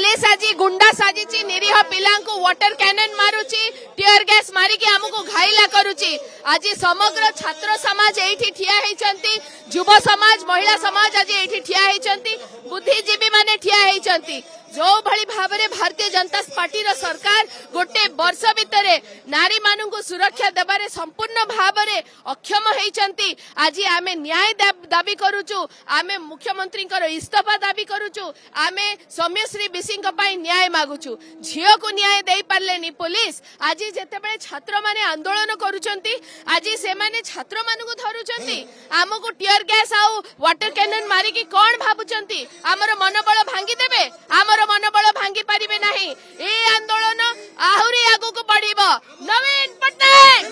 Police आज गुंडा साजिची निरीह पिला वाटर कैनन मारुची टीयर गैस मारिकी आमको घाइला करुची। आज समग्र छात्र समाज एठी ठिया हेचंती, युव समाज महिला समाज आज एठी ठिया हेचंती, बुद्धिजीवी माने ठिया हेचंती। जो भली भाबरे भारतीय जनता पार्टी रो सरकार गोटे वर्ष भितरे नारी मानू को सुरक्षा देबारे संपूर्ण भाबरे अक्षम हेचंती। आज आमे न्याय दाबी करूचु, आमे मुख्यमंत्री इस्तीफा दाबी करूचु, आमे सौम्यश्री बिसिंग पई न्याय मागुचु। झियो को न्याय देई पारलेनी पुलिस। आज जेतेबेले छात्र माने आंदोलन करूचंती, आज से माने छात्र मानू को धरुचंती, आमको टीयर गैस आउ वाटर कैनन मारी की कोन भाबुचंती हमर मनोबल भांगी देबे, हमर मनोबल भांगी पारिबे नाही। ए आंदोलन आहुरी आगु को बढ़िबो। नवीन पटनायक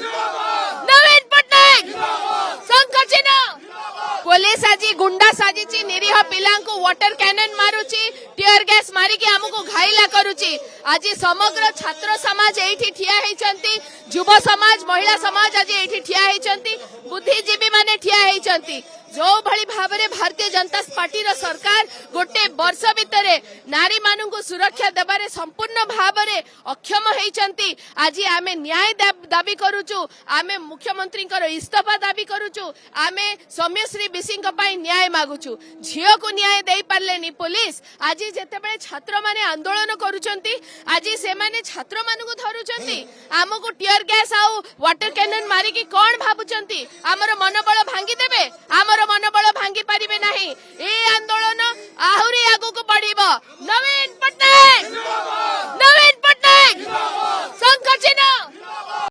संकचिन पुलिस आज गुंडा साजिची निरीह पिला वाटर कैनन मारुची टीयर गैस मारिकी आमको घाइला करुची। आज समग्र छात्र समाज एठी ठिया हेचंती, युव समाज महिला समाज आज एठी ठिया हेचंती, बुद्धिजीवी माने ठिया हेचंती। जो भली भाबरे भारतीय जनता पार्टी रो सरकार गोटे वर्ष भितरे नारी मानू को सुरक्षा देबारे संपूर्ण भाबरे अक्षम हेचंती। आज आमे न्याय दाबी करूचु, आमे मुख्यमंत्री इस्तीफा दाबी करूचु, आमे सौम्यश्री बिसिंग पई न्याय मागुचु। झियो को न्याय देई पारलेनी पुलिस। आज जेतेबेले छात्र माने आंदोलन करूचंती, आज से माने छात्र मानू को धरुचंती, आमको टीयर गैस आउ वाटर कैनन मारी की कोन भाबुचंती हमर मनोबल भांगी देबे, हमर मनोबल भांगी पारिबे नाही। ए आंदोलन आहुरी आगु को